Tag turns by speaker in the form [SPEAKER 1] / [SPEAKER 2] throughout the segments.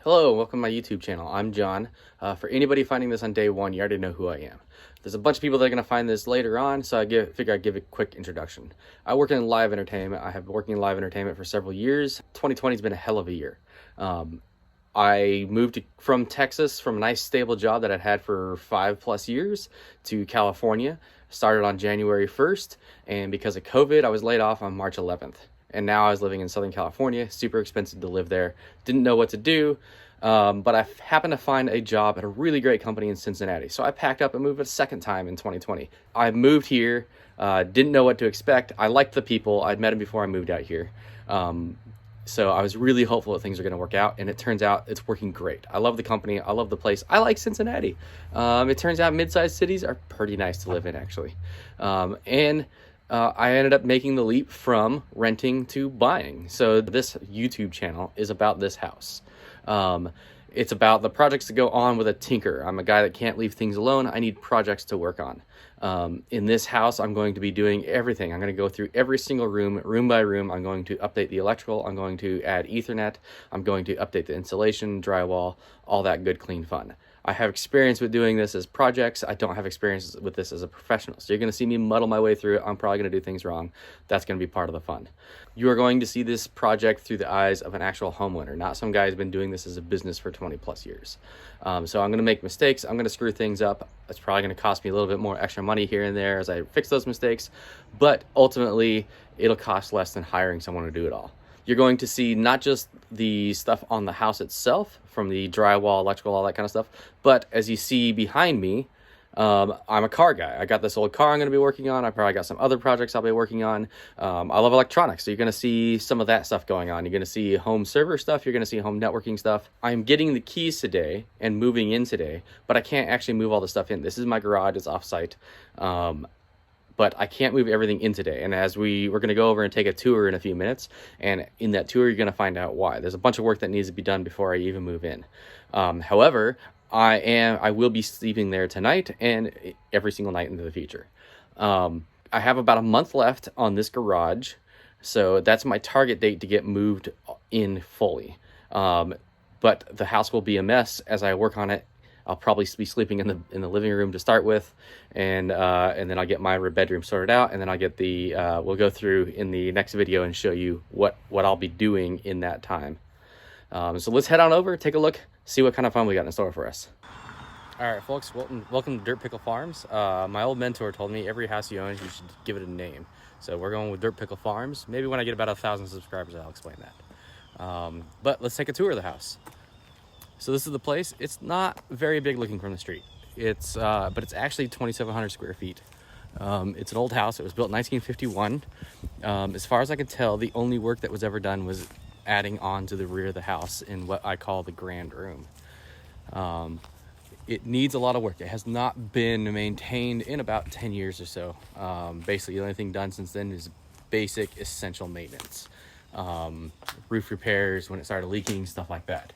[SPEAKER 1] Hello, welcome to my YouTube channel. I'm John. For anybody finding this on day one, you already know who I am. There's a bunch of people that are going to find this later on, so I figure I'd give a quick introduction. I work in live entertainment. I have been working in live entertainment for several years. 2020 has been a hell of a year. I moved from Texas, from a nice stable job that I'd had for 5+ years, to California. Started on January 1st, and because of COVID, I was laid off on March 11th. And now I was living in Southern California, super expensive to live there. Didn't know what to do, but I happened to find a job at a really great company in Cincinnati. So I packed up and moved a second time in 2020. I moved here, didn't know what to expect. I liked the people. I'd met them before I moved out here. So I was really hopeful that things are going to work out, and it turns out it's working great. I love the company. I love the place. I like Cincinnati. It turns out mid-sized cities are pretty nice to live in, actually. I ended up making the leap from renting to buying. So this YouTube channel is about this house. It's about the projects that go on with a tinker. I'm a guy that can't leave things alone. I need projects to work on. In this house, I'm going to be doing everything. I'm going to go through every single room, room by room. I'm going to update the electrical. I'm going to add Ethernet. I'm going to update the insulation, drywall, all that good, clean fun. I have experience with doing this as projects. I don't have experience with this as a professional. So you're going to see me muddle my way through it. I'm probably going to do things wrong. That's going to be part of the fun. You are going to see this project through the eyes of an actual homeowner, not some guy who's been doing this as a business for 20+ years. So I'm going to make mistakes. I'm going to screw things up. It's probably going to cost me a little bit more extra money here and there as I fix those mistakes. But ultimately, it'll cost less than hiring someone to do it all. You're going to see not just the stuff on the house itself, from the drywall, electrical, all that kind of stuff, but as you see behind me, I'm a car guy. I got this old car I'm going to be working on. I probably got some other projects I'll be working on. I love electronics, so you're going to see some of that stuff going on. You're going to see home server stuff. You're going to see home networking stuff. I'm getting the keys today and moving in today, but I can't actually move all the stuff in. This is my garage. It's off-site. But I can't move everything in today. And as we're going to go over and take a tour in a few minutes, and in that tour, you're going to find out why. There's a bunch of work that needs to be done before I even move in. However, I will be sleeping there tonight and every single night into the future. I have about a month left on this garage, so that's my target date to get moved in fully. But the house will be a mess as I work on it. I'll probably be sleeping in the living room to start with, and then I'll get my bedroom sorted out, and then I'll get we'll go through in the next video and show you what I'll be doing in that time. So let's head on over, take a look, see what kind of fun we got in store for us. All right, folks, welcome to Dirt Pickle Farms. My old mentor told me every house you own, you should give it a name. So we're going with Dirt Pickle Farms. Maybe when I get about 1,000 subscribers, I'll explain that. But let's take a tour of the house. So this is the place. It's not very big looking from the street. But it's actually 2,700 square feet. It's an old house. It was built in 1951. As far as I can tell, the only work that was ever done was adding on to the rear of the house in what I call the grand room. It needs a lot of work. It has not been maintained in about 10 years or so. Basically, the only thing done since then is basic essential maintenance. Roof repairs when it started leaking, stuff like that.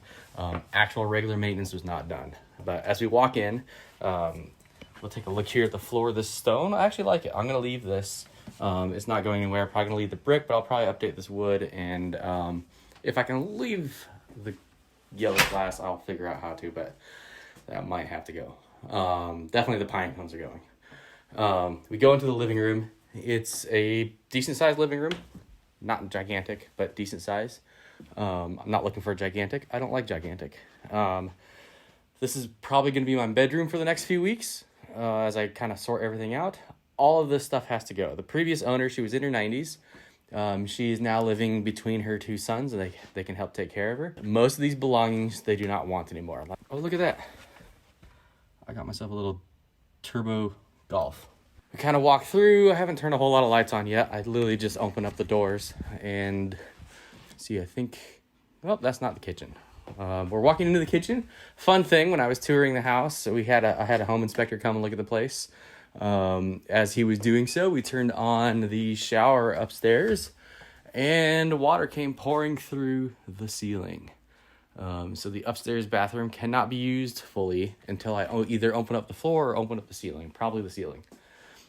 [SPEAKER 1] Actual regular maintenance was not done. But as we walk in, we'll take a look here at the floor of this stone. I actually like it. I'm going to leave this. It's not going anywhere. I'm probably going to leave the brick, but I'll probably update this wood. And if I can leave the yellow glass, I'll figure out how to, but that might have to go. Definitely the pine cones are going. We go into the living room. It's a decent sized living room. Not gigantic, but decent size. I'm not looking for a gigantic. I don't like gigantic. This is probably going to be my bedroom for the next few weeks as I kind of sort everything out. All of this stuff has to go. The previous owner, she was in her 90s. She's now living between her two sons, and they can help take care of her. Most of these belongings they do not want anymore. Oh, look at that. I got myself a little turbo golf. We kind of walk through. I haven't turned a whole lot of lights on yet. I literally just open up the doors and see, I think, well, that's not the kitchen. We're walking into the kitchen. Fun thing, when I was touring the house, so I had a home inspector come and look at the place. As he was doing so, we turned on the shower upstairs and water came pouring through the ceiling. So the upstairs bathroom cannot be used fully until I either open up the floor or open up the ceiling, probably the ceiling.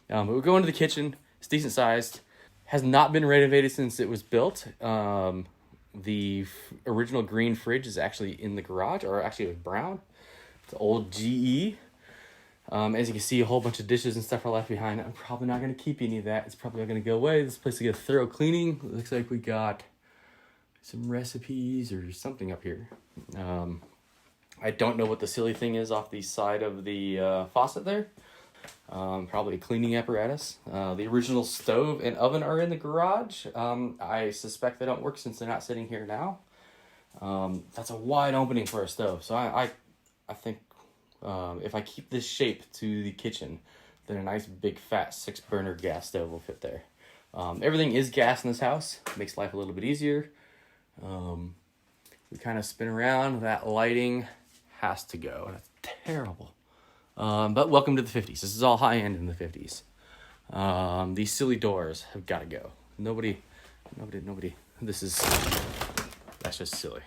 [SPEAKER 1] But we go into the kitchen. It's decent sized. Has not been renovated since it was built. The original green fridge is actually in the garage, or actually it was brown. It's old GE. As you can see, a whole bunch of dishes and stuff are left behind. I'm probably not going to keep any of that. It's probably not going to go away. This place will get a thorough cleaning. It looks like we got some recipes or something up here. I don't know what the silly thing is off the side of the faucet there. Probably a cleaning apparatus. The original stove and oven are in the garage. I suspect they don't work since they're not sitting here now. That's a wide opening for a stove. So I think if I keep this shape to the kitchen, then a nice big fat 6-burner gas stove will fit there. Everything is gas in this house. Makes life a little bit easier. We kind of spin around. That lighting has to go. That's terrible. But welcome to the 50s. This is all high end in the 50s. These silly doors have got to go. Nobody. That's just silly.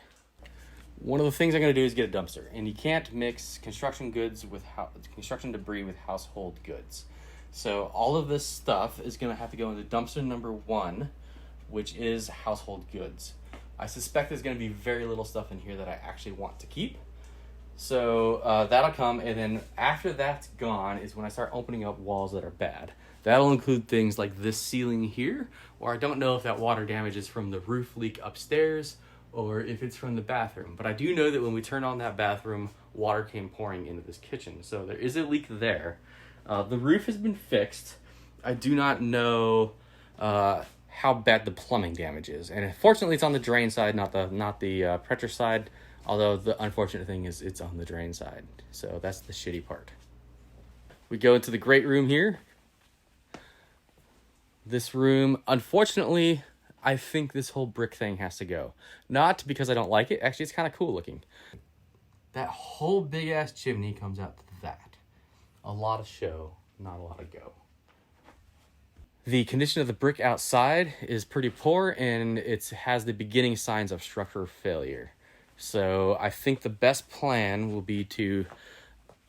[SPEAKER 1] One of the things I'm going to do is get a dumpster, and you can't mix construction debris with household goods. So all of this stuff is going to have to go into dumpster number 1, which is household goods. I suspect there's going to be very little stuff in here that I actually want to keep. So that'll come, and then after that's gone is when I start opening up walls that are bad. That'll include things like this ceiling here, or I don't know if that water damage is from the roof leak upstairs or if it's from the bathroom. But I do know that when we turned on that bathroom, water came pouring into this kitchen. So there is a leak there. The roof has been fixed. I do not know how bad the plumbing damage is. And fortunately, it's on the drain side, not the pressure side. Although the unfortunate thing is it's on the drain side. So that's the shitty part. We go into the great room here. This room, unfortunately, I think this whole brick thing has to go. Not because I don't like it. Actually, it's kind of cool looking. That whole big ass chimney comes out to that. A lot of show, not a lot of go. The condition of the brick outside is pretty poor, and it has the beginning signs of structural failure. So I think the best plan will be to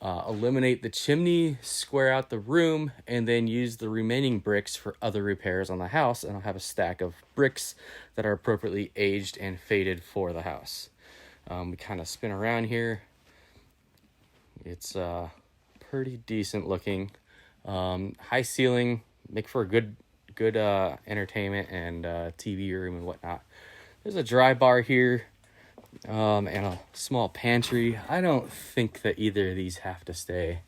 [SPEAKER 1] eliminate the chimney, square out the room, and then use the remaining bricks for other repairs on the house. And I'll have a stack of bricks that are appropriately aged and faded for the house. We kind of spin around here. It's pretty decent looking. High ceiling, make for a good entertainment and TV room and whatnot. There's a dry bar here. And a small pantry. I don't think that either of these have to stay.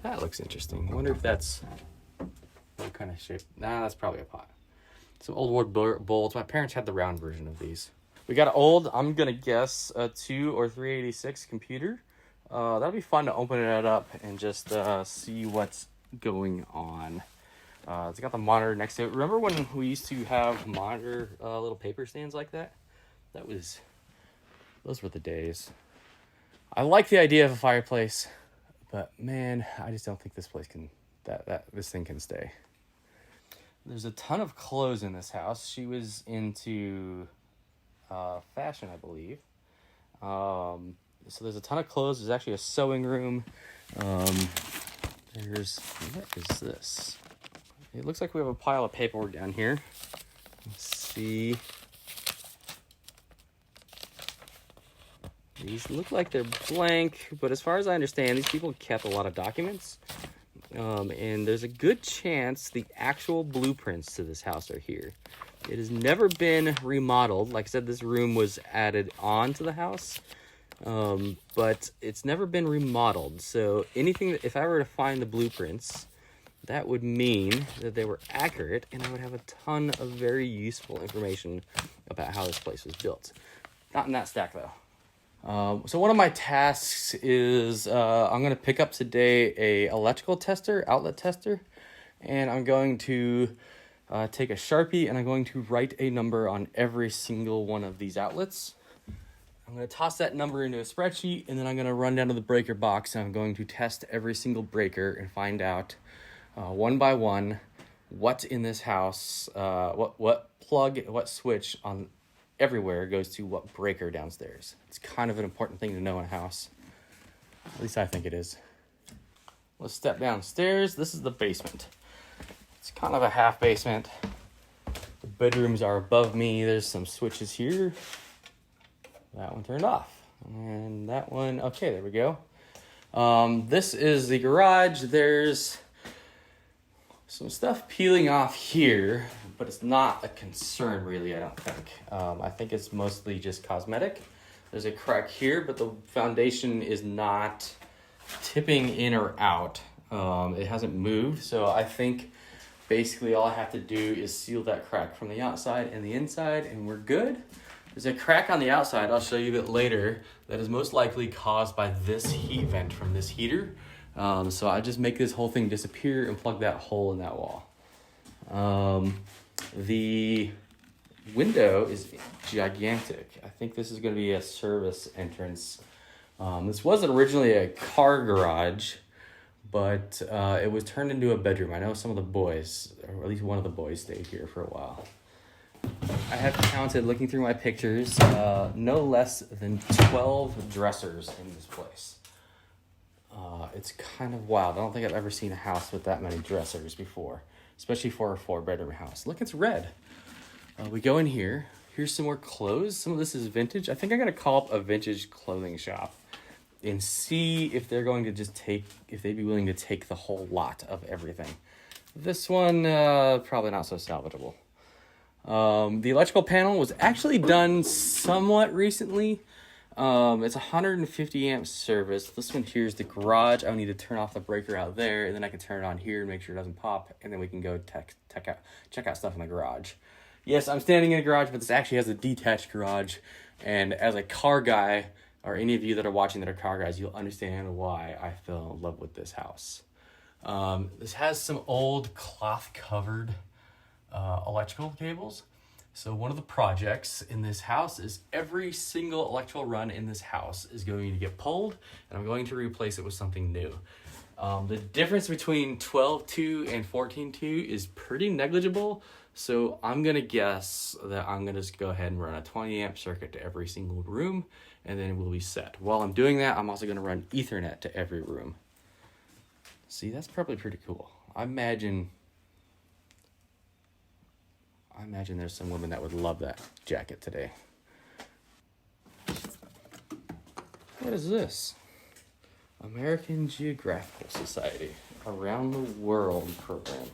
[SPEAKER 1] That looks interesting. I wonder if that's what kind of shape. Nah, that's probably a pot. Some old wood bowls. My parents had the round version of these. We got an old, I'm gonna guess, a 2 or 386 computer. That'll be fun to open it up and just see what's going on. It's got the monitor next to it. Remember when we used to have monitor little paper stands like that? Those were the days. I like the idea of a fireplace, but man, I just don't think this thing can stay. There's a ton of clothes in this house. She was into fashion, I believe. So there's a ton of clothes. There's actually a sewing room. What is this? It looks like we have a pile of paperwork down here. Let's see. These look like they're blank, but as far as I understand, these people kept a lot of documents. And there's a good chance the actual blueprints to this house are here. It has never been remodeled. Like I said, this room was added on to the house, but it's never been remodeled. So if I were to find the blueprints, that would mean that they were accurate, and I would have a ton of very useful information about how this place was built. Not in that stack, though. So one of my tasks is I'm going to pick up today a electrical tester, outlet tester, and I'm going to take a Sharpie, and I'm going to write a number on every single one of these outlets. I'm going to toss that number into a spreadsheet, and then I'm going to run down to the breaker box, and I'm going to test every single breaker and find out one by one what in this house, what plug, what switch on everywhere goes to what breaker downstairs. It's kind of an important thing to know in a house. At least I think it is. Let's step downstairs. This is the basement. It's kind of a half basement. The bedrooms are above me. There's some switches here. That one turned off. And that one, okay, there we go. This is the garage. There's some stuff peeling off here, but it's not a concern really, I don't think. I think it's mostly just cosmetic. There's a crack here, but the foundation is not tipping in or out. It hasn't moved, so I think basically all I have to do is seal that crack from the outside and the inside, and we're good. There's a crack on the outside, I'll show you a bit later, that is most likely caused by this heat vent from this heater. So I just make this whole thing disappear and plug that hole in that wall. The window is gigantic. I think this is going to be a service entrance. This wasn't originally a car garage, but it was turned into a bedroom. I know some of the boys, or at least one of the boys, stayed here for a while. I have counted, looking through my pictures, no less than 12 dressers in this place. It's kind of wild. I don't think I've ever seen a house with that many dressers before, especially for a 4-bedroom house. Look, it's red. We go in here. Here's some more clothes. Some of this is vintage. I think I'm going to call up a vintage clothing shop and see if they're going to just if they'd be willing to take the whole lot of everything. This one, probably not so salvageable. The electrical panel was actually done somewhat recently. It's 150 amp service. This one here is the garage. I need to turn off the breaker out there, and then I can turn it on here and make sure it doesn't pop, and then we can go check out stuff in the garage. Yes, I'm standing in a garage, but this actually has a detached garage, and as a car guy, or any of you that are watching that are car guys, you'll understand why I fell in love with this house. This has some old cloth-covered electrical cables. So one of the projects in this house is every single electrical run in this house is going to get pulled, and I'm going to replace it with something new. The difference between 12.2 and 14.2 is pretty negligible, so I'm going to guess that I'm going to just go ahead and run a 20 amp circuit to every single room, and then we'll be set. While I'm doing that, I'm also going to run Ethernet to every room. See, that's probably pretty cool. I imagine there's some women that would love that jacket today. What is this? American Geographical Society Around the World program.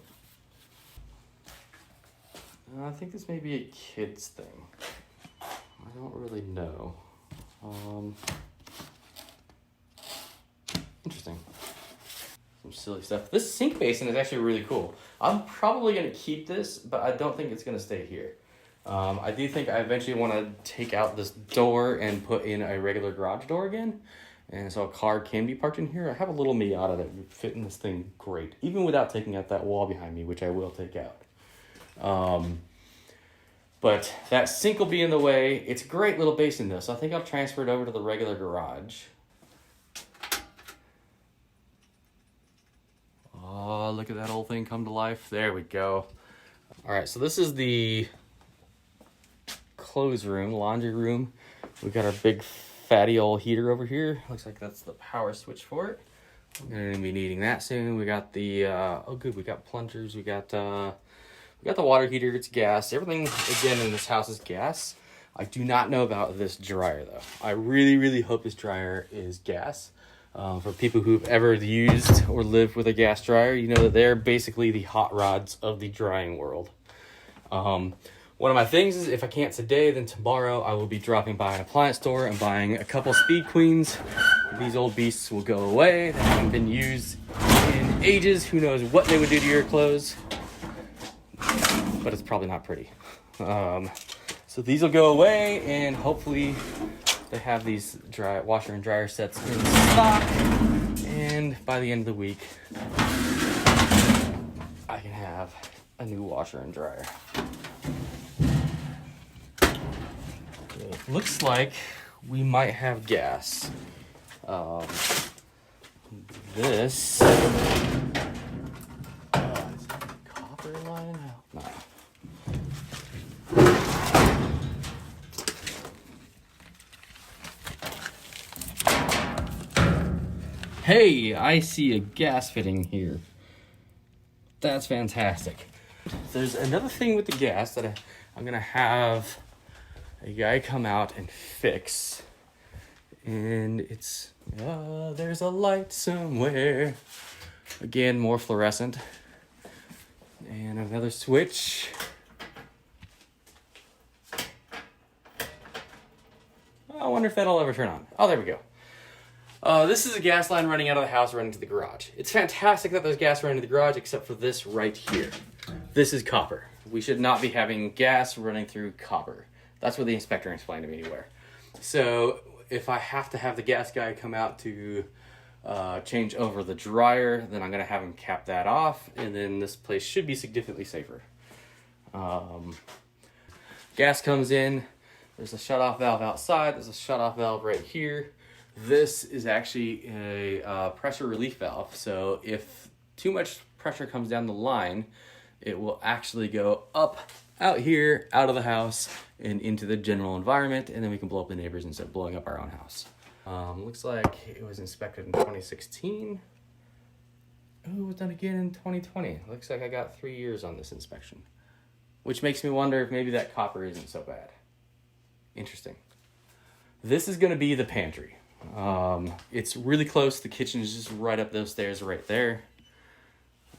[SPEAKER 1] I think this may be a kid's thing. I don't really know. Interesting. Some silly stuff. This sink basin is actually really cool. I'm probably going to keep this, but I don't think it's going to stay here. I do think I eventually want to take out this door and put in a regular garage door again. And so a car can be parked in here. I have a little Miata that would fit in this thing great, even without taking out that wall behind me, which I will take out. But that sink will be in the way. It's a great little basin though, so I think I'll transfer it over to the regular garage. Oh, look at that whole thing come to life. There we go. All right, so this is the clothes room, laundry room. We got our big fatty old heater over here. Looks like that's the power switch for it. We're gonna be needing that soon. We got the oh good, we got plungers. We got the water heater. It's gas. Everything again in this house is gas. I do not know about this dryer though. I really hope this dryer is gas. For people who've ever used or lived with a gas dryer, you know that they're basically the hot rods of the drying world. One of my things is if I can't today, then tomorrow I will be dropping by an appliance store and buying a couple Speed Queens. These old beasts will go away. They haven't been used in ages. Who knows what they would do to your clothes. But it's probably not pretty. So these will go away, and hopefully they have these washer and dryer sets in stock. And by the end of the week, I can have a new washer and dryer. It looks like we might have gas. This copper line? No. Hey, I see a gas fitting here. That's fantastic. There's another thing with the gas that I'm gonna have a guy come out and fix. And it's, there's a light somewhere. Again, more fluorescent. And another switch. I wonder if that'll ever turn on. Oh, there we go. This is a gas line running out of the house, running to the garage. It's fantastic that there's gas running to the garage, except for this right here. This is copper. We should not be having gas running through copper. That's what the inspector explained to me anywhere. So if I have to have the gas guy come out to change over the dryer, then I'm going to have him cap that off, and then this place should be significantly safer. Gas comes in. There's a shut-off valve outside. There's a shut-off valve right here. This is actually a pressure relief valve. So if too much pressure comes down the line, it will actually go up out here, out of the house, and into the general environment, and then we can blow up the neighbors instead of blowing up our own house. Looks like it was inspected in 2016. Oh, it was done again in 2020. Looks like I got 3 years on this inspection, which makes me wonder if maybe that copper isn't so bad. Interesting. This is going to be the pantry. It's really close. The kitchen is just right up those stairs right there.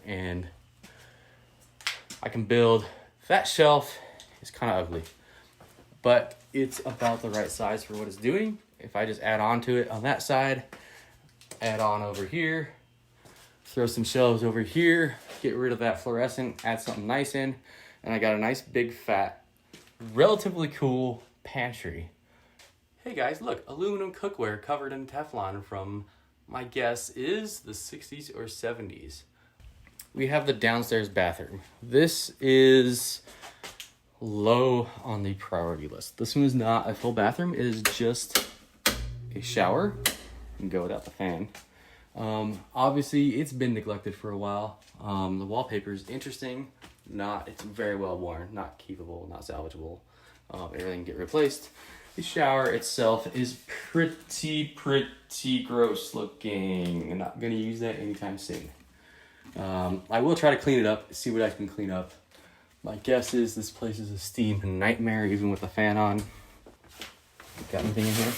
[SPEAKER 1] And I can build, that shelf is kind of ugly, but it's about the right size for what it's doing. If I just add on to it on that side, add on over here, throw some shelves over here, get rid of that fluorescent, add something nice in, and I got a nice big fat, relatively cool pantry. Hey guys, look, aluminum cookware covered in Teflon from, my guess is the 60s or 70s. We have the downstairs bathroom. This is low on the priority list. This one is not a full bathroom. It is just a shower. You can go without the fan. Obviously, it's been neglected for a while. The wallpaper is interesting. It's very well worn, not keepable, not salvageable. Everything can get replaced. The shower itself is pretty gross looking. I'm not gonna use that anytime soon. I will try to clean it up, see what I can clean up. My guess is this place is a steam nightmare, even with the fan on. Got anything in here?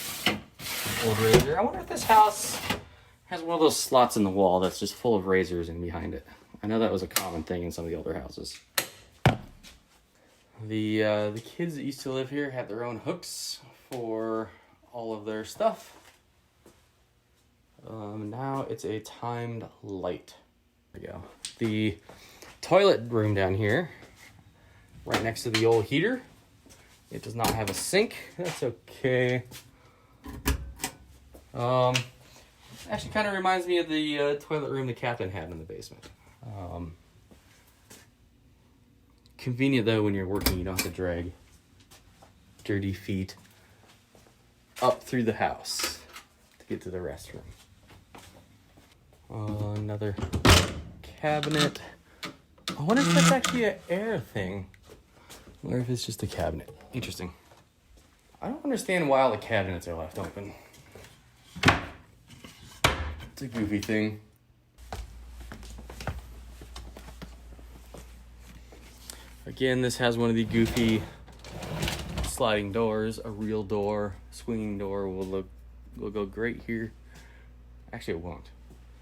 [SPEAKER 1] Old razor. I wonder if this house has one of those slots in the wall that's just full of razors in behind it. I know that was a common thing in some of the older houses. The kids that used to live here had their own hooks for all of their stuff. Now it's a timed light. There we go. The toilet room down here, right next to the old heater. It does not have a sink. That's okay. Actually kind of reminds me of the toilet room the captain had in the basement. Convenient though, when you're working, you don't have to drag dirty feet up through the house to get to the restroom. Another cabinet. I wonder if that's actually an air thing, or if it's just a cabinet. Interesting. I don't understand why all the cabinets are left open. It's a goofy thing. Again, this has one of the goofy sliding doors. A real door, swinging door will go great here. Actually, it won't.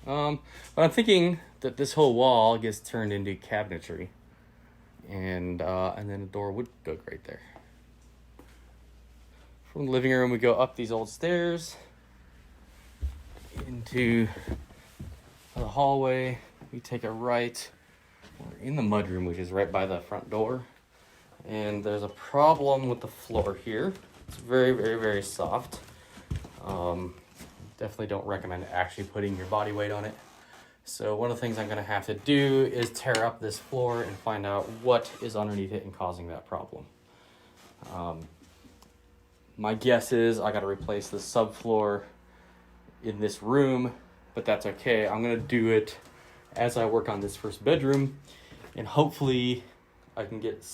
[SPEAKER 1] But I'm thinking that this whole wall gets turned into cabinetry, and then a door would go great there. From the living room, we go up these old stairs into the hallway. We take a right. We're in the mudroom, which is right by the front door. And there's a problem with the floor here. It's very soft. Definitely don't recommend actually putting your body weight on it. So one of the things I'm gonna have to do is tear up this floor and find out what is underneath it and causing that problem. My guess is I gotta replace the subfloor in this room, but that's okay. I'm gonna do it as I work on this first bedroom, and hopefully I can get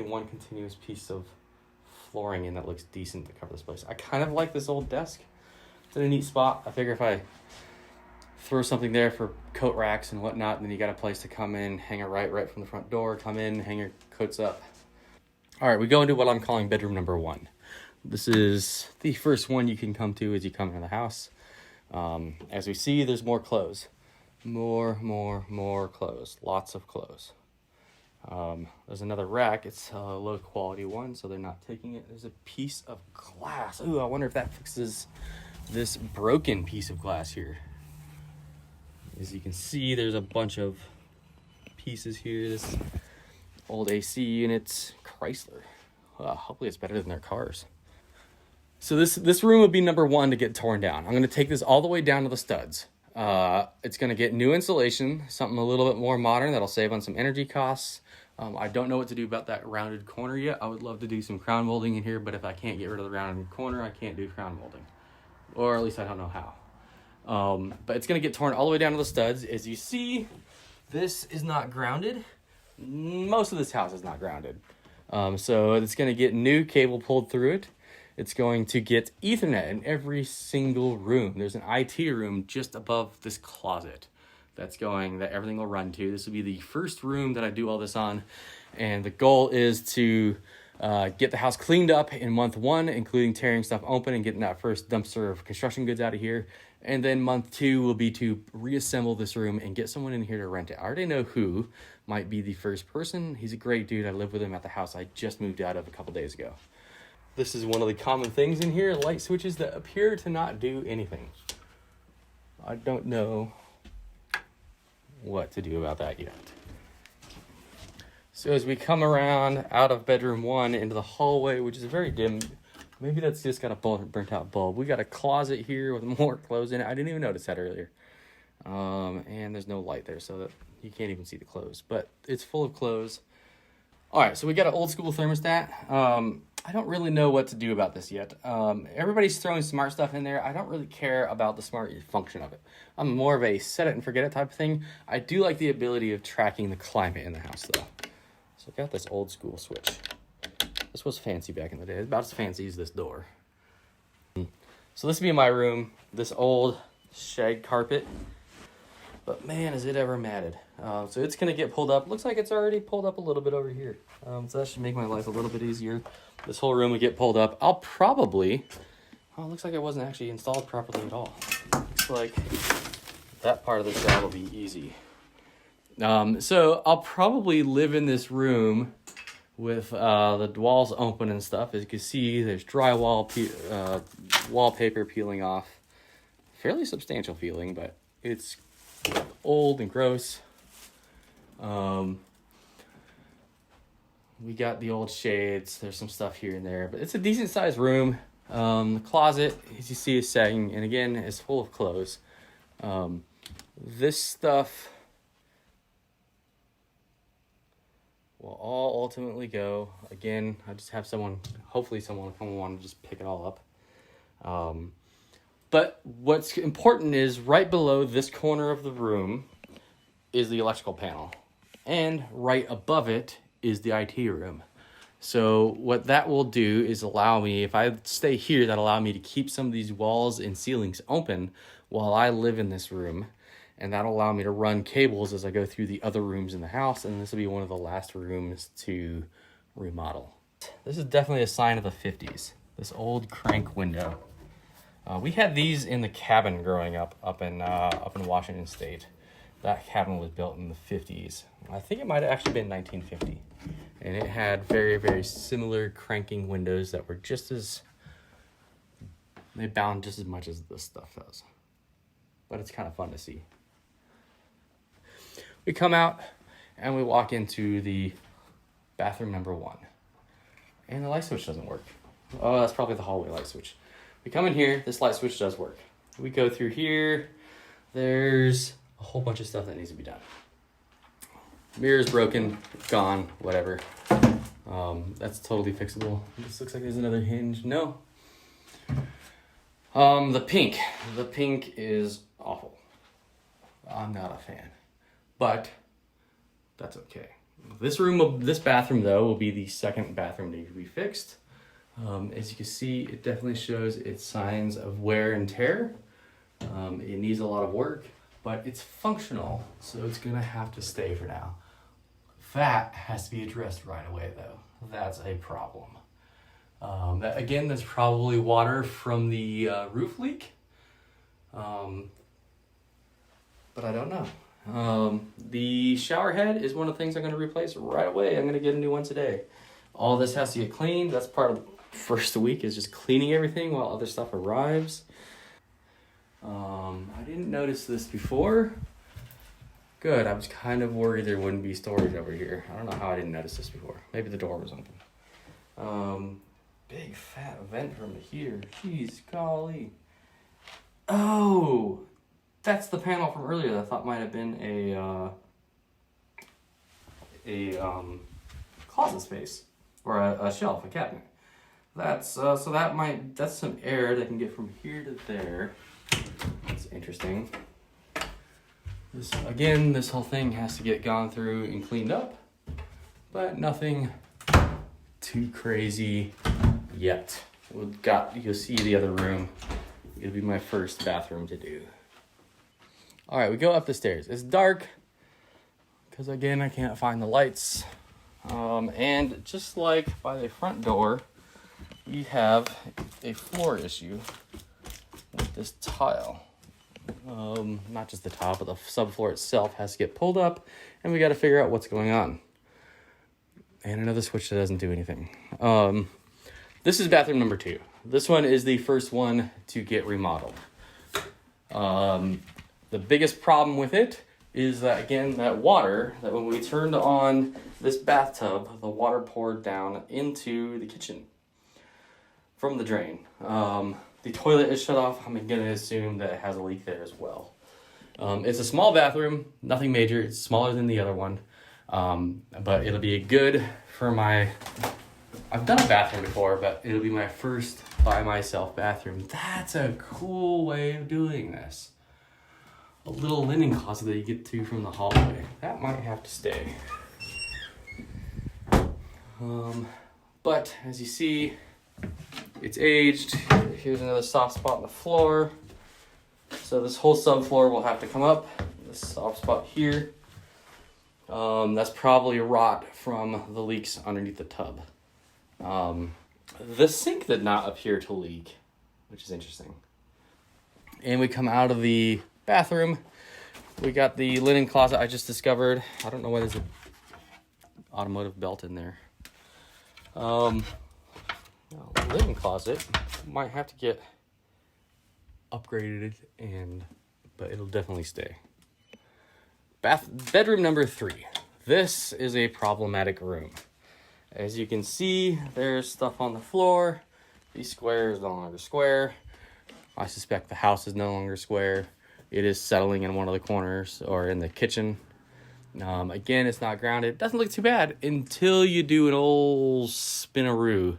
[SPEAKER 1] one continuous piece of flooring in that looks decent to cover this place. I kind of like this old desk. It's in a neat spot. I figure if I throw something there for coat racks and whatnot. And then you got a place to come in, hang it right from the front door, come in, hang your coats up. All right, we go into what I'm calling bedroom number 1. This is the first one you can come to as you come into the house. As we see, there's more clothes. More clothes. Lots of clothes. There's another rack. It's a low quality one, so they're not taking it. There's a piece of glass. Ooh, I wonder if that fixes this broken piece of glass here. As you can see, there's a bunch of pieces here. This old AC unit, Chrysler. Hopefully it's better than their cars. So this room would be number 1 to get torn down. I'm going to take this all the way down to the studs. It's going to get new insulation, something a little bit more modern that'll save on some energy costs. I don't know what to do about that rounded corner yet. I would love to do some crown molding in here, but if I can't get rid of the rounded corner, I can't do crown molding. Or at least I don't know how. But it's going to get torn all the way down to the studs. As you see, this is not grounded. Most of this house is not grounded. So it's going to get new cable pulled through it. It's going to get Ethernet in every single room. There's an IT room just above this closet that everything will run to. This will be the first room that I do all this on. And the goal is to get the house cleaned up in month 1, including tearing stuff open and getting that first dumpster of construction goods out of here. And then month 2 will be to reassemble this room and get someone in here to rent it. I already know who might be the first person. He's a great dude. I live with him at the house I just moved out of a couple days ago. This is one of the common things in here, light switches that appear to not do anything. I don't know what to do about that yet. So as we come around out of bedroom 1 into the hallway, which is very dim, maybe that's just got a burnt out bulb. We got a closet here with more clothes in it. I didn't even notice that earlier. And there's no light there, so that you can't even see the clothes, but it's full of clothes. All right, so we got an old school thermostat. I don't really know what to do about this yet. Everybody's throwing smart stuff in there. I don't really care about the smart function of it. I'm more of a set it and forget it type of thing. I do like the ability of tracking the climate in the house, though. So I got this old school switch. This was fancy back in the day. It's about as fancy as this door. So this would be my room. This old shag carpet. But man, is it ever matted. So it's going to get pulled up. Looks like it's already pulled up a little bit over here. So that should make my life a little bit easier. This whole room will get pulled up. I'll probably... Oh, it looks like it wasn't actually installed properly at all. Looks like that part of the job will be easy. So I'll probably live in this room with the walls open and stuff. As you can see, there's drywall, wallpaper peeling off. Fairly substantial feeling, but it's old and gross. We got the old shades. There's some stuff here and there, but it's a decent sized room. The closet, as you see, is sagging, and again, is full of clothes. This stuff will all ultimately go. Again, I just have hopefully someone will come and want to just pick it all up. But what's important is right below this corner of the room is the electrical panel. And right above it is the IT room. So what that will do is allow me, if I stay here, that'll allow me to keep some of these walls and ceilings open while I live in this room. And that'll allow me to run cables as I go through the other rooms in the house. And this will be one of the last rooms to remodel. This is definitely a sign of the 50s. This old crank window. We had these in the cabin growing up in Washington State. That cabin was built in the 50s. I think it might have actually been 1950. And it had very, very similar cranking windows that were they bound just as much as this stuff does. But it's kind of fun to see. We come out and we walk into the bathroom number 1. And the light switch doesn't work. Oh, that's probably the hallway light switch. We come in here, this light switch does work. We go through here, there's a whole bunch of stuff that needs to be done. Mirror's broken, gone, whatever. That's totally fixable. This looks like there's another hinge. No. The pink is awful. I'm not a fan, but that's okay. This bathroom though will be the second bathroom to be fixed. As you can see, it definitely shows its signs of wear and tear. It needs a lot of work. but it's functional, so it's gonna have to stay for now. That has to be addressed right away though. That's a problem. Again, there's probably water from the roof leak, but I don't know. The shower head is one of the things I'm going to replace right away. I'm going to get a new one today. All this has to get cleaned. That's part of the first week, is just cleaning everything while other stuff arrives. I didn't notice this before. Good, I was kind of worried there wouldn't be storage over here. I don't know how I didn't notice this before. Maybe the door was open. Big fat vent from here. Jeez, golly. Oh, that's the panel from earlier that I thought might have been a closet space, or a shelf, a cabinet. That's so that's some air that can get from here to there. That's interesting. This whole thing has to get gone through and cleaned up, but nothing too crazy yet. You'll see the other room. It'll be my first bathroom to do. All right, we go up the stairs. It's dark because again, I can't find the lights. And just like by the front door, we have a floor issue with this tile. Not just the tile, but the subfloor itself has to get pulled up, and we got to figure out what's going on. And another switch that doesn't do anything. This is bathroom number 2. This one is the first one to get remodeled. The biggest problem with it is that, again, that water, that when we turned on this bathtub, the water poured down into the kitchen from the drain. The toilet is shut off. I'm gonna assume that it has a leak there as well. It's a small bathroom, nothing major. It's smaller than the other one. But it'll be good for I've done a bathroom before, but it'll be my first by myself bathroom. That's a cool way of doing this. A little linen closet that you get to from the hallway. That might have to stay. But as you see, it's aged. Here's another soft spot on the floor. So this whole subfloor will have to come up. This soft spot here. That's probably rot from the leaks underneath the tub. The sink did not appear to leak, which is interesting. And we come out of the bathroom. We got the linen closet I just discovered. I don't know why there's an automotive belt in there. Linen closet might have to get upgraded, but it'll definitely stay. Bedroom number 3. This is a problematic room. As you can see, there's stuff on the floor. The square is no longer square. I suspect the house is no longer square. It is settling in one of the corners or in the kitchen. Again, it's not grounded. It doesn't look too bad until you do an old spinaroo.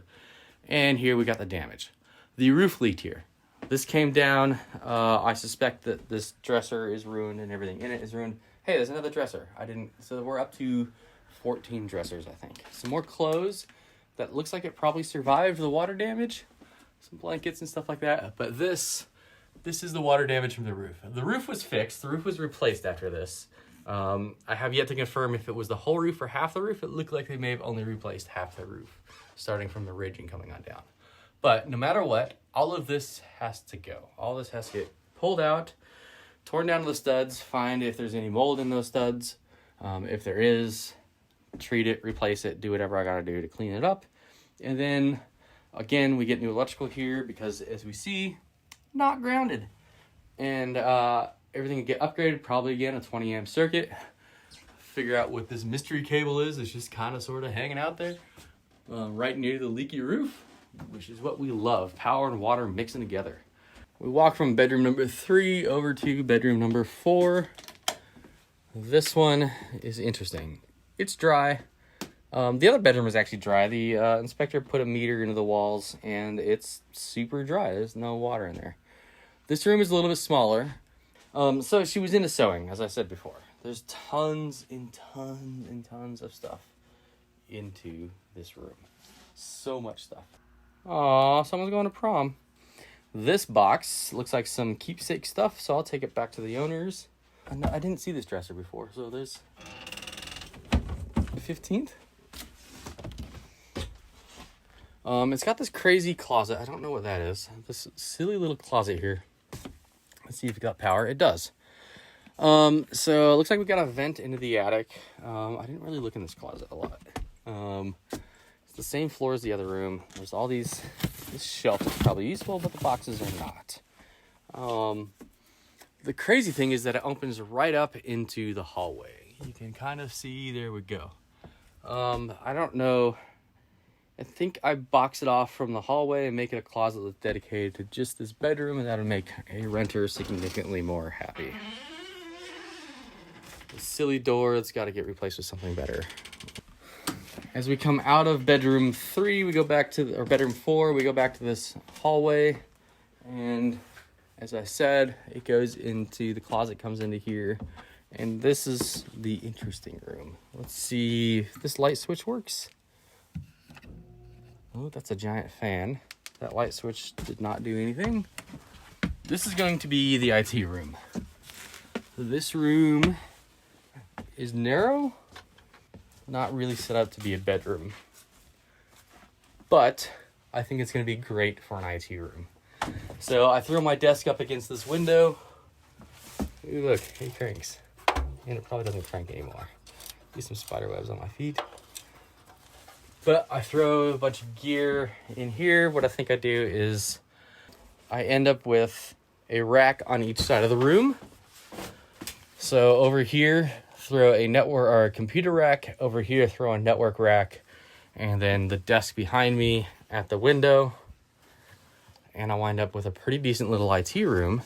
[SPEAKER 1] And here we got the damage. The roof leaked here. This came down. I suspect that this dresser is ruined and everything in it is ruined. Hey, there's another dresser. So we're up to 14 dressers, I think. Some more clothes that looks like it probably survived the water damage. Some blankets and stuff like that. But this is the water damage from the roof. The roof was fixed. The roof was replaced after this. I have yet to confirm if it was the whole roof or half the roof. It looked like they may have only replaced half the roof, starting from the ridge and coming on down. But no matter what, all of this has to go. All this has to get pulled out, torn down to the studs, find if there's any mold in those studs. If there is, treat it, replace it, do whatever I gotta do to clean it up. And then, again, we get new electrical here because, as we see, not grounded. And everything will get upgraded, probably again a 20 amp circuit. Figure out what this mystery cable is. It's just kind of sort of hanging out there right near the leaky roof, which is what we love. Power and water mixing together. We walk from bedroom number 3 over to bedroom number 4. This one is interesting. It's dry. The other bedroom is actually dry. The inspector put a meter into the walls and it's super dry. There's no water in there. This room is a little bit smaller. So she was into sewing, as I said before. There's tons and tons and tons of stuff into this room. So much stuff. Aw, someone's going to prom. This box looks like some keepsake stuff, so I'll take it back to the owners. I didn't see this dresser before, so there's the 15th. It's got this crazy closet. I don't know what that is. This silly little closet here. Let's see if it got power. It does. So it looks like we got a vent into the attic. I didn't really look in this closet a lot. It's the same floor as the other room. There's all this shelf is probably useful, but the boxes are not. The crazy thing is that it opens right up into the hallway. You can kind of see, there we go. I don't know. I think I box it off from the hallway and make it a closet that's dedicated to just this bedroom, and that'll make a renter significantly more happy. The silly door that's got to get replaced with something better. As we come out of bedroom 3, we go back to, or bedroom 4, we go back to this hallway, and as I said, it goes into, the closet comes into here, and this is the interesting room. Let's see if this light switch works. Oh, that's a giant fan. That light switch did not do anything. This is going to be the IT room. This room is narrow, not really set up to be a bedroom, but I think it's going to be great for an IT room. So I throw my desk up against this window. Ooh, look, it cranks. And it probably doesn't crank anymore. See some spider webs on my feet. But I throw a bunch of gear in here. What I think I do is I end up with a rack on each side of the room. So over here, throw a network or a computer rack. Over here, throw a network rack. And then the desk behind me at the window. And I wind up with a pretty decent little IT room.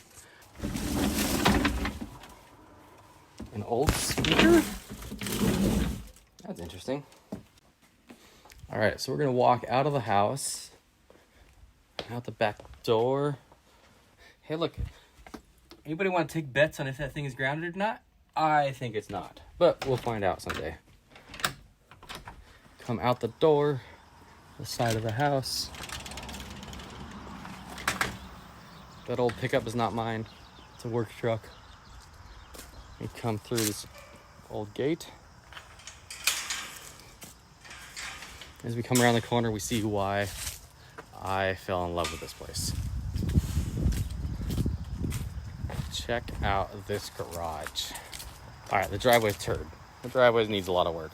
[SPEAKER 1] An old speaker? That's interesting. All right, so we're gonna walk out of the house, out the back door. Hey, look, anybody want to take bets on if that thing is grounded or not? I think it's not, but we'll find out someday. Come out the door, the side of the house. That old pickup is not mine. It's a work truck. We come through this old gate. As we come around the corner, we see why I fell in love with this place. Check out this garage. All right, the driveway's turd. The driveway needs a lot of work.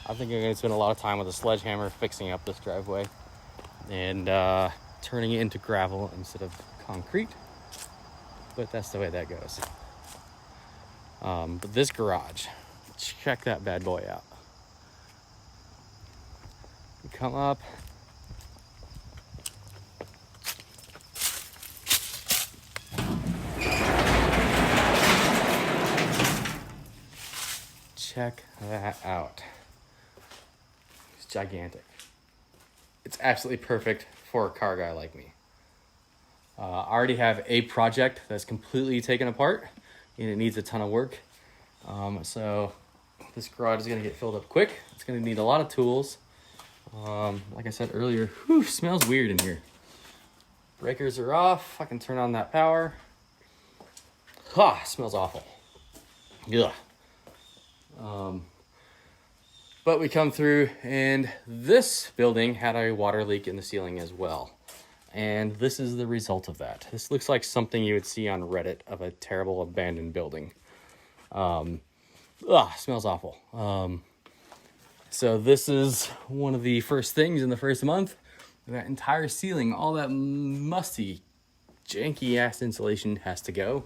[SPEAKER 1] I think I'm going to spend a lot of time with a sledgehammer fixing up this driveway and turning it into gravel instead of concrete. But that's the way that goes. But this garage, check that bad boy out. You come up. Check that out. It's gigantic. It's absolutely perfect for a car guy like me. I already have a project that's completely taken apart and it needs a ton of work. So this garage is going to get filled up quick. It's going to need a lot of tools. Like I said earlier, smells weird in here. Breakers are off. I can turn on that power. Smells awful. Ugh. But we come through and this building had a water leak in the ceiling as well. And this is the result of that. This looks like something you would see on Reddit of a terrible abandoned building. Smells awful. So this is one of the first things in the first month. That entire ceiling, all that musty, janky ass insulation has to go.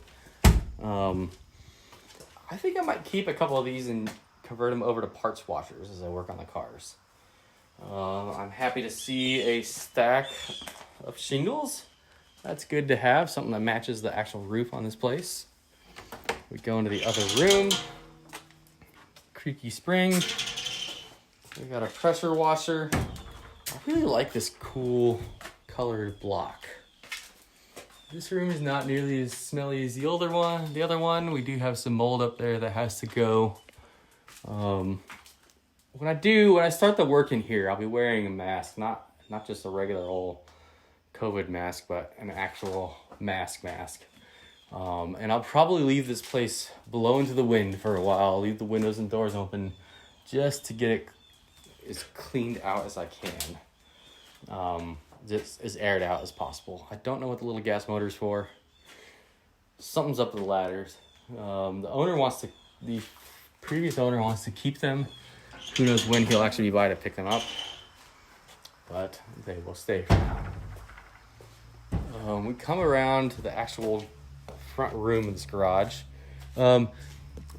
[SPEAKER 1] I think I might keep a couple of these and convert them over to parts washers as I work on the cars. I'm happy to see a stack of shingles. That's good to have, something that matches the actual roof on this place. We go into the other room. Creaky spring. We got a pressure washer. I really like this cool colored block. This room is not nearly as smelly as the older one. The other one, we do have some mold up there that has to go. When I start the work in here, I'll be wearing a mask, not just a regular old COVID mask, but an actual mask. And I'll probably leave this place blowing to the wind for a while. I'll leave the windows and doors open just to get it as cleaned out as I can. Just as aired out as possible. I don't know what the little gas motor's for. Something's up with the ladders. The previous owner wants to keep them. Who knows when he'll actually be by to pick them up. But they will stay for now. We come around to the actual front room of this garage. I'm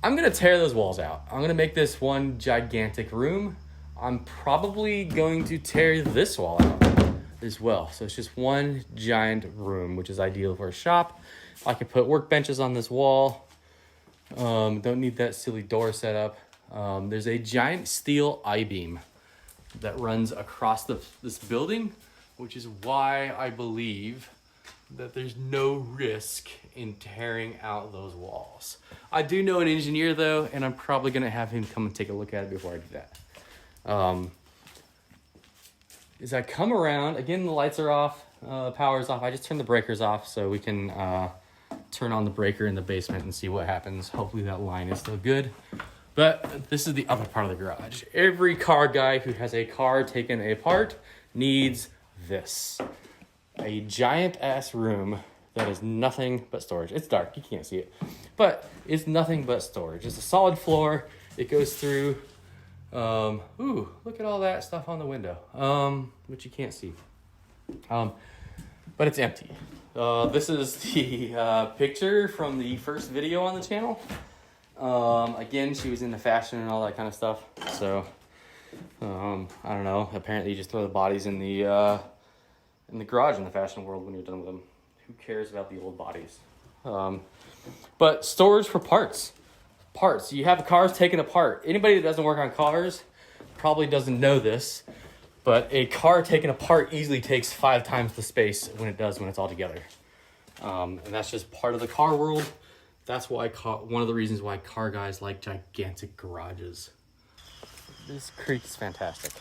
[SPEAKER 1] gonna tear those walls out. I'm gonna make this one gigantic room. I'm probably going to tear this wall out as well. So it's just one giant room, which is ideal for a shop. I can put workbenches on this wall. Don't need that silly door set up. There's a giant steel I-beam that runs across this building, which is why I believe that there's no risk in tearing out those walls. I do know an engineer though, and I'm probably gonna have him come and take a look at it before I do that. As I come around, again, the lights are off, power's off. I just turned the breakers off so we can turn on the breaker in the basement and see what happens. Hopefully that line is still good. But this is the other part of the garage. Every car guy who has a car taken apart needs this. A giant ass room that is nothing but storage. It's dark, you can't see it, but it's nothing but storage. It's a solid floor. It goes through, ooh, look at all that stuff on the window, which you can't see. But it's empty. This is the picture from the first video on the channel. Again, she was into fashion and all that kind of stuff. So, I don't know. Apparently you just throw the bodies in the garage in the fashion world when you're done with them. Who cares about the old bodies? But storage for parts. Parts. You have cars taken apart. Anybody that doesn't work on cars probably doesn't know this, but a car taken apart easily takes 5 times the space when it does when it's all together. And that's just part of the car world. That's why one of the reasons why car guys like gigantic garages. This creek is fantastic.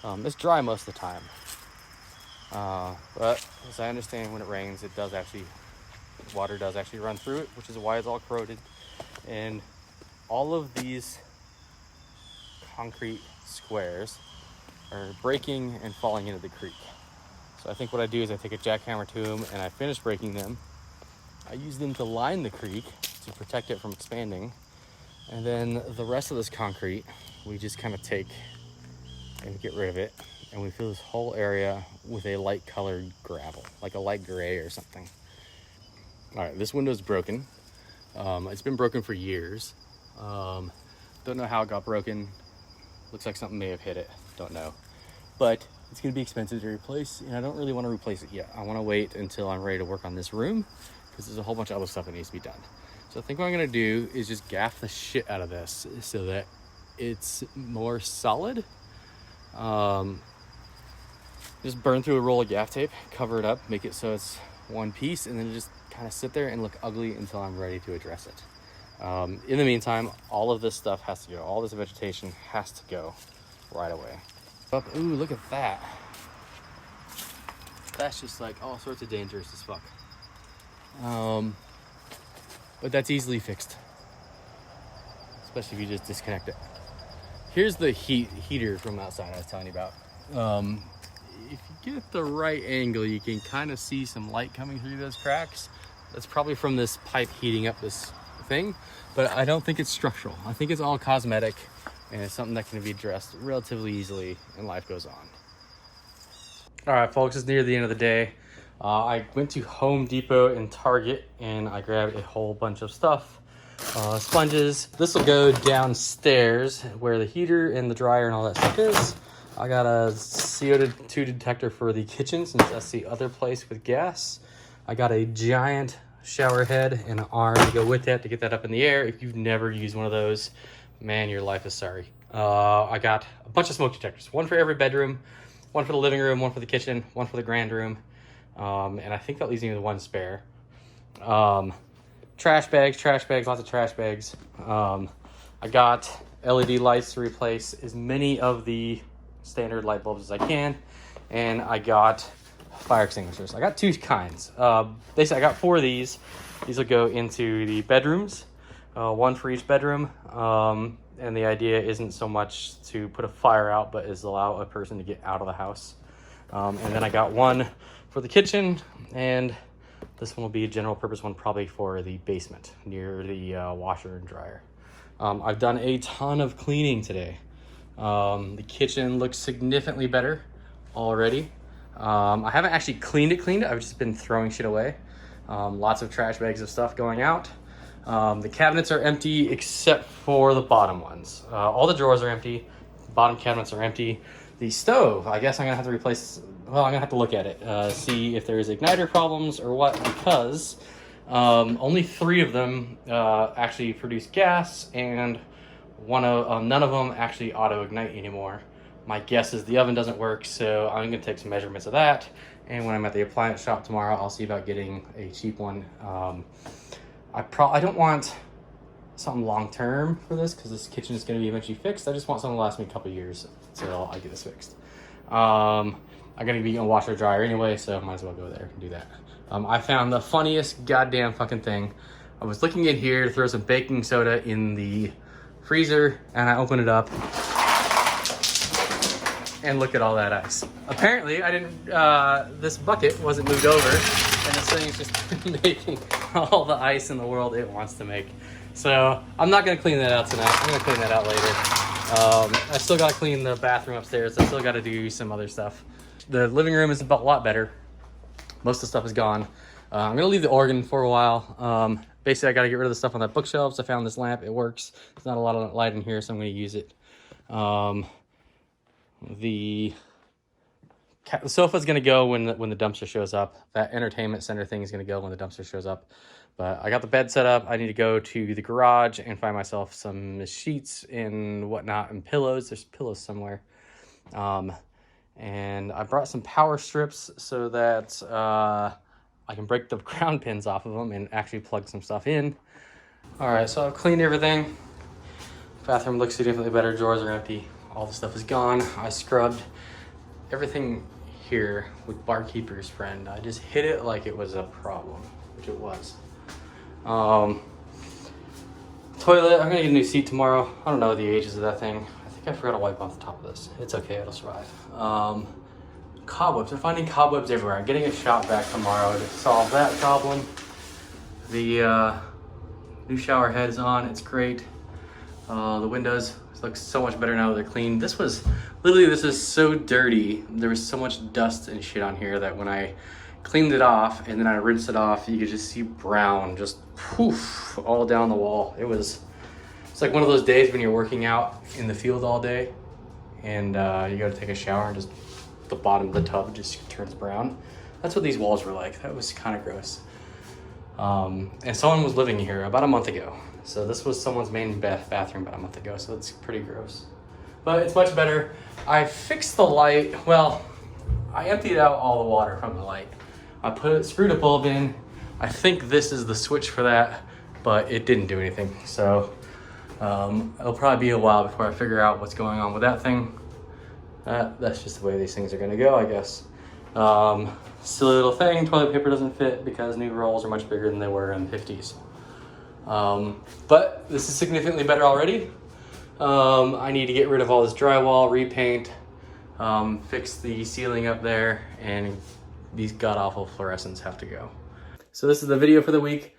[SPEAKER 1] It's dry most of the time. But as I understand, when it rains, water does actually run through it, which is why it's all corroded. And all of these concrete squares are breaking and falling into the creek. So I think what I do is I take a jackhammer to them and I finish breaking them. I use them to line the creek to protect it from expanding. And then the rest of this concrete, we just kind of take and get rid of it. And we fill this whole area with a light colored gravel, like a light gray or something. All right, this window's broken. It's been broken for years. Don't know how it got broken. Looks like something may have hit it, don't know. But it's gonna be expensive to replace, and I don't really wanna replace it yet. I wanna wait until I'm ready to work on this room, because there's a whole bunch of other stuff that needs to be done. So I think what I'm gonna do is just gaff the shit out of this so that it's more solid. Just burn through a roll of gaff tape, cover it up, make it so it's one piece, and then just kind of sit there and look ugly until I'm ready to address it. In the meantime, all of this stuff has to go. All this vegetation has to go right away. Ooh, look at that. That's just like all sorts of dangerous as fuck. But that's easily fixed, especially if you just disconnect it. Here's the heater from outside I was telling you about. If you get the right angle, you can kind of see some light coming through those cracks. That's probably from this pipe heating up this thing, but I don't think it's structural. I think it's all cosmetic, and it's something that can be addressed relatively easily, and life goes on. All right, folks, it's near the end of the day. I went to Home Depot and Target, and I grabbed a whole bunch of stuff. Sponges. This will go downstairs where the heater and the dryer and all that stuff is. I got a CO2 detector for the kitchen since that's the other place with gas. I got a giant shower head and an arm to go with that to get that up in the air. If you've never used one of those, man, your life is sorry. I got a bunch of smoke detectors, one for every bedroom, one for the living room, one for the kitchen, one for the grand room. And I think that leaves me with one spare. Trash bags, lots of trash bags. I got LED lights to replace as many of the standard light bulbs as I can, and I got fire extinguishers. I got 2 kinds. Basically, I got 4 of these. These will go into the bedrooms, one for each bedroom. And the idea isn't so much to put a fire out, but is allow a person to get out of the house. And then I got one for the kitchen, and this one will be a general purpose one, probably for the basement near the washer and dryer. I've done a ton of cleaning today. The kitchen looks significantly better already. I haven't actually cleaned it. I've just been throwing shit away. Lots of trash bags of stuff going out. The cabinets are empty except for the bottom ones. All the drawers are empty. Bottom cabinets are empty. The stove, I guess I'm gonna have to replace, well, I'm gonna have to look at it, see if there's igniter problems or what, because only 3 of them actually produce gas, and none of them actually auto-ignite anymore. My guess is the oven doesn't work, so I'm gonna take some measurements of that, and when I'm at the appliance shop tomorrow, I'll see about getting a cheap one. I don't want something long-term for this, because this kitchen is going to be eventually fixed. I just want something to last me a couple years until I get this fixed. I'm going to be on washer dryer anyway, so might as well go there and do that. I found the funniest goddamn fucking thing. I was looking in here to throw some baking soda in the freezer, and I opened it up, and look at all that ice. Apparently, I didn't. This bucket wasn't moved over, and this thing is just making all the ice in the world it wants to make. So I'm not gonna clean that out tonight. I'm gonna clean that out later. I still gotta clean the bathroom upstairs. I still gotta do some other stuff. The living room is a lot better. Most of the stuff is gone. I'm gonna leave the organ for a while. Basically, I gotta get rid of the stuff on that bookshelves. I found this lamp, it works. There's not a lot of light in here, so I'm gonna use it. The sofa's gonna go when the dumpster shows up. That entertainment center thing is gonna go when the dumpster shows up. But I got the bed set up. I need to go to the garage and find myself some sheets and whatnot and pillows. There's pillows somewhere. And I brought some power strips so that I can break the ground pins off of them and actually plug some stuff in. All right, so I've cleaned everything. Bathroom looks significantly better. Drawers are empty. All the stuff is gone. I scrubbed everything here with Barkeeper's Friend. I just hit it like it was a problem, which it was. Toilet, I'm gonna get a new seat tomorrow. I don't know the ages of that thing. I think I forgot to wipe off the top of this. It's okay, it'll survive. Cobwebs, I'm finding cobwebs everywhere. I'm getting a shop vac tomorrow to solve that problem. The new shower head is on, it's great. The windows look so much better now that they're clean. This is so dirty. There was so much dust and shit on here that when I cleaned it off and then I rinsed it off, you could just see brown just poof all down the wall. It's like one of those days when you're working out in the field all day and you go to take a shower and just the bottom of the tub just turns brown. That's what these walls were like. That was kind of gross. And someone was living here about a month ago. So this was someone's main bathroom about a month ago, so it's pretty gross. But it's much better. I fixed the light. Well, I emptied out all the water from the light. I screwed a bulb in. I think this is the switch for that, but it didn't do anything. So it'll probably be a while before I figure out what's going on with that thing. That's just the way these things are gonna go, I guess. Silly little thing, toilet paper doesn't fit because new rolls are much bigger than they were in the 50s. But this is significantly better already. I need to get rid of all this drywall, repaint, fix the ceiling up there, and these god-awful fluorescents have to go. So this is the video for the week.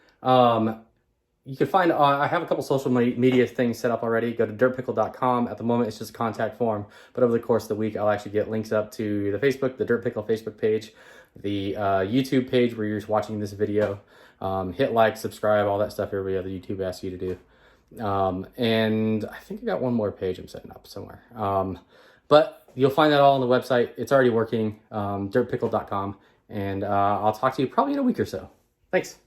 [SPEAKER 1] You can find, I have a couple social media things set up already. Go to dirtpickle.com. At the moment, it's just a contact form, but over the course of the week, I'll actually get links up to the Facebook, the Dirt Pickle Facebook page, the YouTube page where you're watching this video. Hit like, subscribe, all that stuff every other YouTube asks you to do. And I think I got one more page I'm setting up somewhere. But you'll find that all on the website. It's already working, dirtpickle.com. And I'll talk to you probably in a week or so. Thanks.